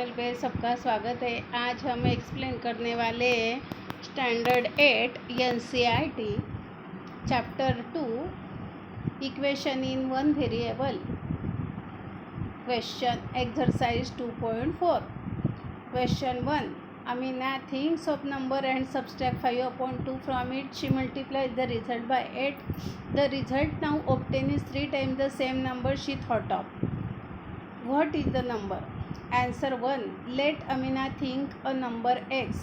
Channel पे सबका स्वागत है। आज हम एक्सप्लेन करने वाले हैं standard 8 NCERT chapter 2 equation in one variable question exercise 2.4 question 1 Amina thinks of number and subtract 5/2 from it. She multiplies the result by 8. The result now obtained is 3 times the same number she thought of. What is the number? Answer 1 let Amina think a number x।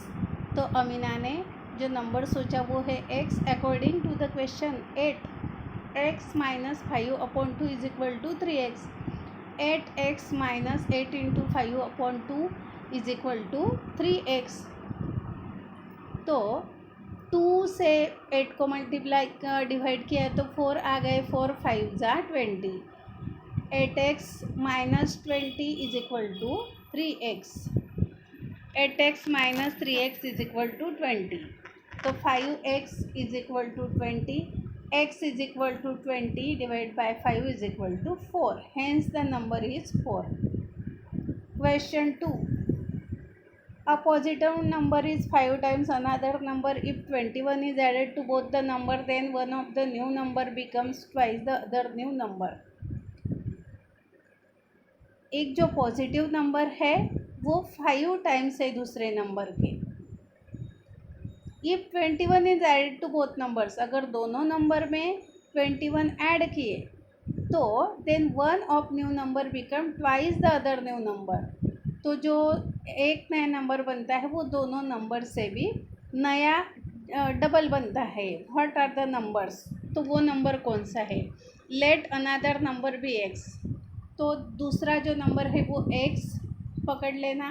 तो अमीना ने जो number सोचा वो है x। According to the question 8x minus 5/2 is equal to 3x। 8x minus 8 into 5/2 is equal to 3x। तो 2 से 8 को multiply divide किया है तो 4 आ गए, 4 5 जा 20। 8x minus 20 is equal to 3x। 8x minus 3x is equal to 20। तो 5x is equal to 20, x is equal to 20 divide by 5 is equal to 4। Hence the number is 4। Question 2 A positive number is 5 times another number. If 21 is added to both the number, then one of the new number becomes twice the other new number. एक जो positive number है वो 5 times है दूसरे number के। If 21 is added to both numbers, अगर दोनों number में 21 ऐड किए तो then one of new number become twice the other new number. तो जो एक नया नंबर बनता है वो दोनों नंबर से भी नया डबल बनता है। What are the numbers? तो वो नंबर कौन सा है? Let another number be x. तो दूसरा जो नंबर है वो x पकड़ लेना।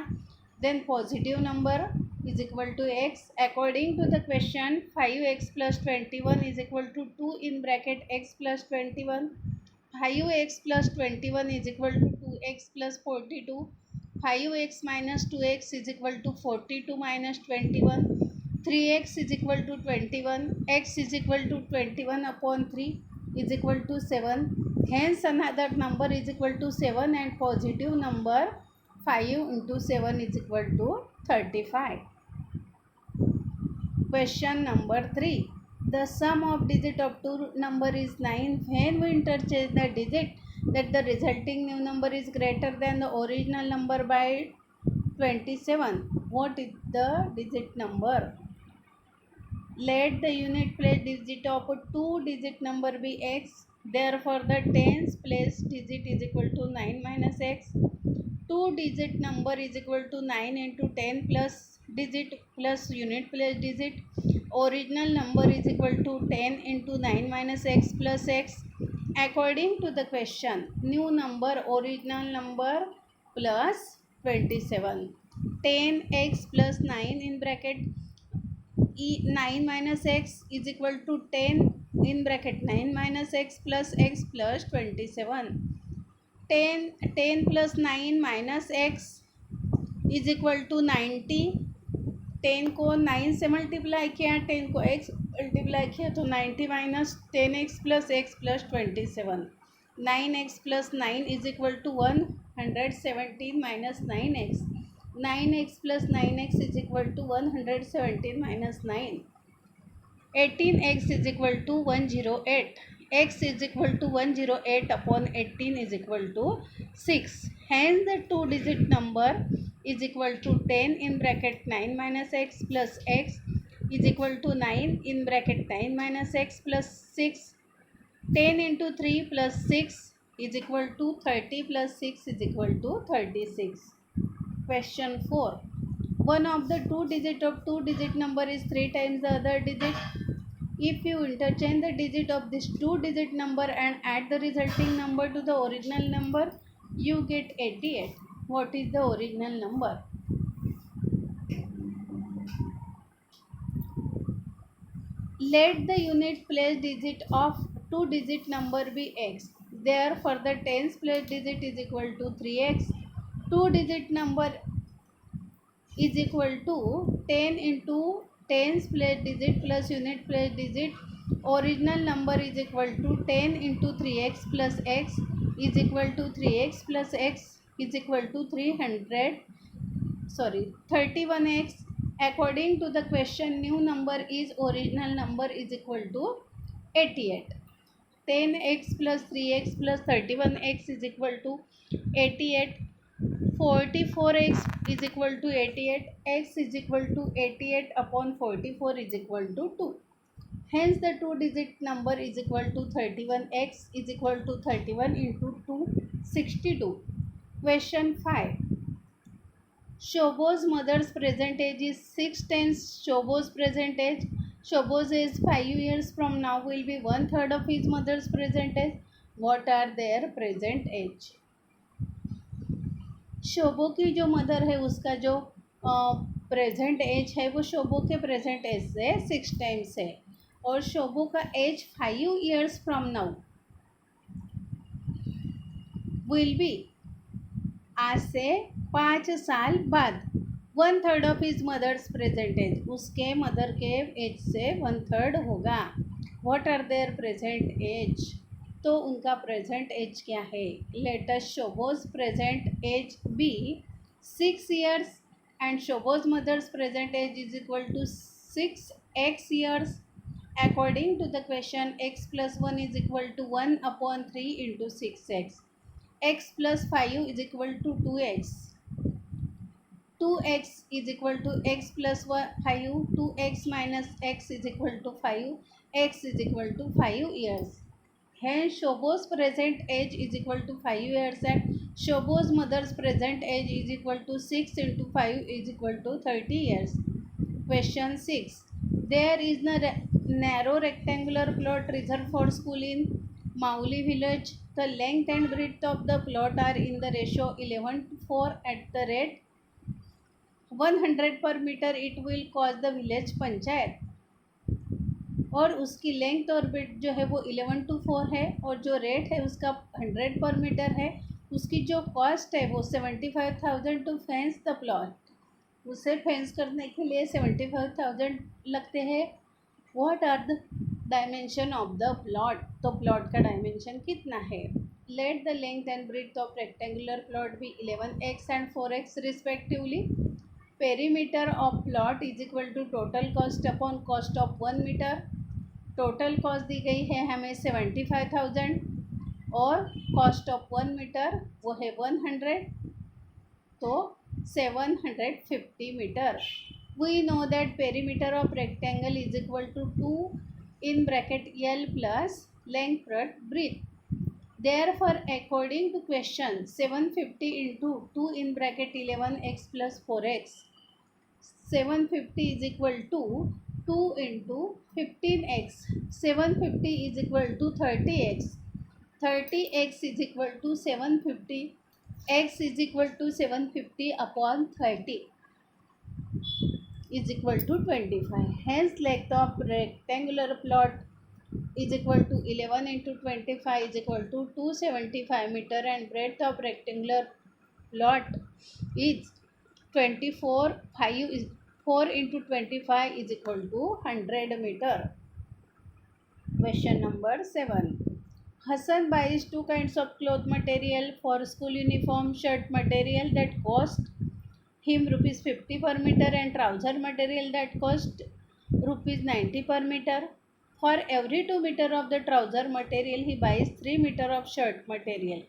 Then positive number is equal to x। According to the question 5x plus 21 is equal to 2 in bracket x plus 21। 5x plus 21 is equal to 2x plus 42। 5x minus 2x is equal to 42 minus 21। 3x is equal to 21। x is equal to 21 upon 3 is equal to 7. Hence another number is equal to 7 and positive number 5 into 7 is equal to 35. Question number 3. The sum of digit of two number is 9. When we interchange the digit, that the resulting new number is greater than the original number by 27. What is the digit number? Let the unit place digit of a 2-digit number be x. Therefore, the tens place digit is equal to 9 minus x. 2-digit number is equal to 9 into 10 plus digit plus unit place digit. Original number is equal to 10 into 9 minus x plus x. According to the question, new number original number plus 27. 10x plus 9 in bracket 9 minus x is equal to 10 in bracket 9 minus x plus 27. 10 plus 9 minus x is equal to 90. 10 को 9 से multiply किया, 10 को x multiply किया तो 90 minus 10x plus x plus 27। 9x plus 9 is equal to 117 minus 9x। 9x plus 9x is equal to 117 minus 9. 18x is equal to 108. X is equal to 108 upon 18 is equal to 6. Hence the 2-digit number is equal to 10 in bracket 9 minus x plus x is equal to 9 in bracket 9 minus x plus 6. 10 into 3 plus 6 is equal to 30 plus 6 is equal to 36. Question 4. One of the 2-digit of 2-digit number is 3 times the other digit. If you interchange the digit of this 2-digit number and add the resulting number to the original number, you get 88. What is the original number? Let the unit place digit of 2-digit number be x. Therefore, the tens place digit is equal to 3x. 2-digit number is equal to 10 into tens place digit plus unit place digit. Original number is equal to 10 into 3x plus x is equal to 3x plus x is equal to 300. sorry 31x. According to the question, new number is original number is equal to 88. 10x plus 3x plus 31x is equal to 88. 44x is equal to 88. X is equal to 88 upon 44 is equal to 2. Hence the two digit number is equal to 31. X is equal to 31 into 2, 62. Question 5. Shobo's mother's present age is 6 times Shobo's present age. Shobo's age 5 years from now will be 1/3 of his mother's present age. What are their present age? शोभो की जो mother है उसका जो present as है वो शोभो के present as से 6 times है और शोभो का age 5 years from now will be आज से 5 साल बाद 1/3 of his mother's present age, उसके मदर के एज से 1/3 होगा. What are their present age? तो उनका प्रेजेंट एज क्या है? Let us Shobho's present age be 6 years and Shobho's mother's present age is equal to 6x years. According to the question, x plus 1 is equal to 1 upon 3 into 6x. X plus 5 is equal to 2x. 2x is equal to x plus 5. 2x minus x is equal to 5. X is equal to 5 years. Hence, Shobo's present age is equal to 5 years and Shobo's mother's present age is equal to 6 into 5 is equal to 30 years. Question 6. There is a narrow rectangular plot reserved for school in Mauli village. The length and breadth of the plot are in the ratio 11:4 at the rate 100 per meter. It will cost the village panchayat. और उसकी length और breadth जो है वो 11:4 है और जो rate है उसका 100 पर मीटर है. उसकी जो कॉस्ट है वो 75,000 टू फेंस द प्लॉट. उसे फेंस करने के लिए 75,000 लगते हैं. What are the dimension of the plot? तो प्लॉट का डायमेंशन कितना है? Let the length and breadth of rectangular plot be 11x and 4x respectively. Perimeter of plot is equal to total cost upon cost of 1 metre. Total cost दी गई है हमें 75,000 और cost of 1 metre वो है 100, तो 750 metre. We know that perimeter of rectangle is equal to 2 in bracket L plus length plus breadth. Therefore, according to question, 750 into 2 in bracket 11x plus 4x, 750 is equal to 2 into 15x. 750 is equal to 30x. 30x is equal to 750. X is equal to 750 upon 30 is equal to 25. Hence, length of rectangular plot is equal to 11 into 25 is equal to 275 meter and breadth of rectangular plot is 24. 5 is 4 into 25 is equal to 100 meter. Question number 7. Hassan buys two kinds of cloth material for school uniform: shirt material that cost him rupees 50 per meter and trouser material that cost rupees 90 per meter. For every 2 meter of the trouser material, he buys 3 meter of shirt material.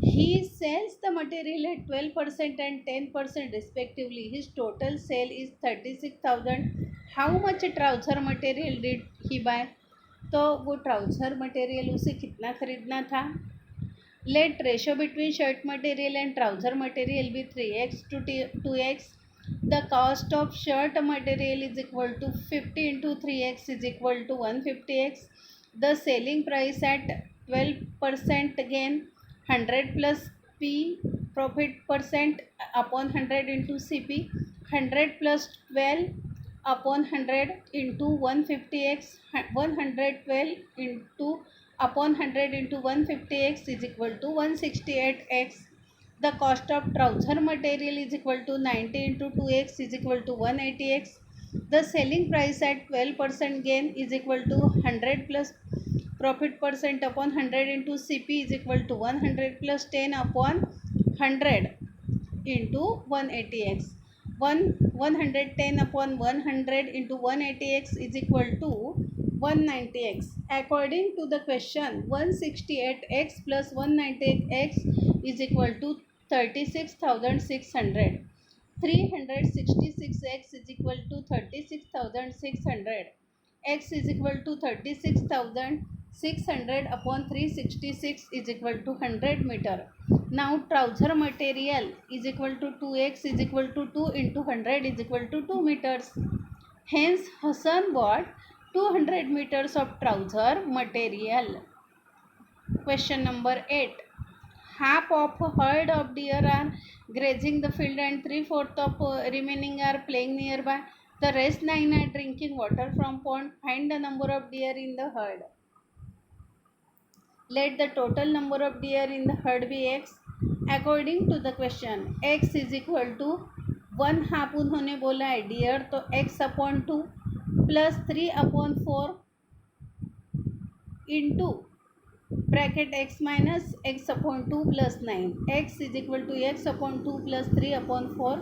He sells the material at 12% and 10% respectively. His total sale is 36,000. How much trouser material did he buy? तो वो trouser material उसे कितना खरीदना था? Let ratio between shirt material and trouser material be 3x to 2x. The cost of shirt material is equal to 50 into 3x is equal to 150x. The selling price at 12% again 100 plus P profit percent upon 100 into CP. 100 plus 12 upon 100 into 150x. 112 into upon 100 into 150x is equal to 168x. The cost of trouser material is equal to 90 into 2x is equal to 180x. The selling price at 12% gain is equal to 100 plus profit percent upon 100 into CP is equal to 100 plus 10 upon 100 into 180x. 110 upon 100 into 180x is equal to 190x. According to the question, 168x plus 198x is equal to 36,600. 366x is equal to 36,600. X is equal to 36,600 upon 366 is equal to 100 meter. Now trouser material is equal to 2x is equal to 2 into 100 is equal to 2 meters. Hence Hassan bought 200 meters of trouser material. Question number 8. Half of a herd of deer are grazing the field and 3/4 of remaining are playing nearby. The rest 9 are drinking water from pond. Find the number of deer in the herd. Let the total number of deer in the herd be x. According to the question, x is equal to 1/2 उन्होंने बोला है deer, तो x upon 2 plus 3 upon 4 into bracket x minus x upon 2 plus 9. X is equal to x upon 2 plus 3 upon 4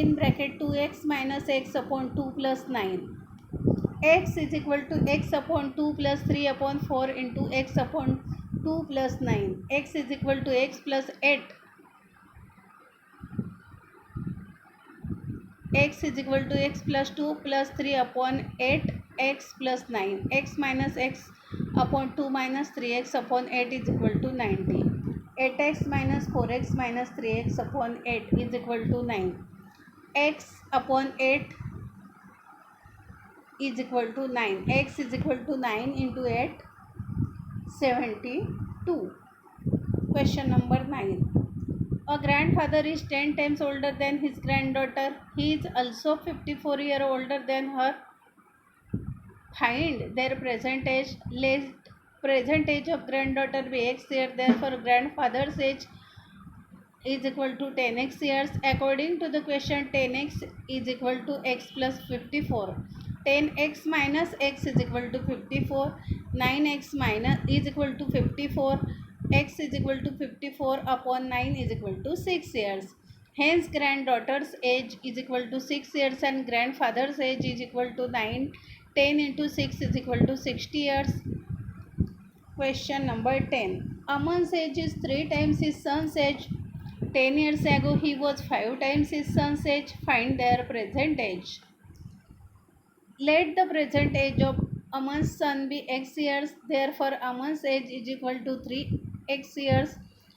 in bracket 2x minus x upon 2 plus 9. X is equal to x upon 2 plus 3 upon 4 into x upon 2 plus 9. X is equal to x plus 8. X is equal to x plus 2 plus 3 upon 8 x plus 9. X minus x upon 2 minus 3x upon 8 is equal to 90. 8x minus 4x minus 3x upon 8 is equal to 9. X upon 8 is equal to 9. X is equal to 9 into 8, 72. Question number 9. A grandfather is 10 times older than his granddaughter. He is also 54 years older than her. Find their present age. Let present age of granddaughter be x years. Therefore, grandfather's age is equal to 10x years. According to the question, 10x is equal to x plus 54. 10x minus x is equal to 54. 9x minus is equal to 54. X is equal to 54 upon 9 is equal to 6 years. Hence, granddaughter's age is equal to 6 years and grandfather's age is equal to 9. 10 into 6 is equal to 60 years. Question number 10. Aman's age is 3 times his son's age. 10 years ago, he was 5 times his son's age. Find their present age. Let the present age of Aman's son be x years. Therefore, Aman's age is equal to 3x years.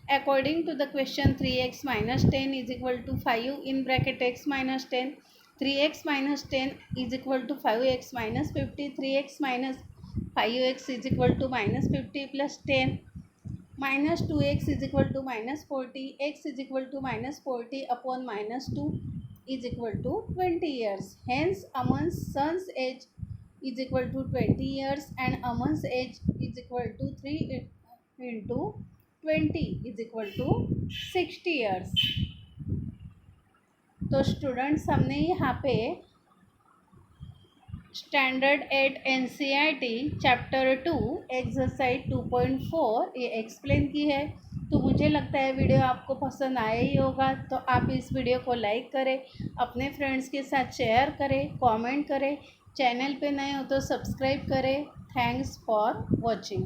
According to the question, 3x minus 10 is equal to 5 in bracket x minus 10. 3x minus 10 is equal to 5x minus 50. 3x minus 5x is equal to minus 50 plus 10. Minus 2x is equal to minus 40. X is equal to minus 40 upon minus 2 is equal to 20 years. Hence, Aman's son's age is equal to 20 years and Aman's age is equal to 3 into 20 is equal to 60 years. तो students हमने यहाँ पे standard 8 NCERT chapter 2 exercise 2.4 ये explain की है। तो मुझे लगता है वीडियो आपको पसंद आया ही होगा। तो आप इस वीडियो को लाइक करें, अपने फ्रेंड्स के साथ शेयर करें, कमेंट करें, चैनल पे नए हो तो सब्सक्राइब करें। Thanks for watching.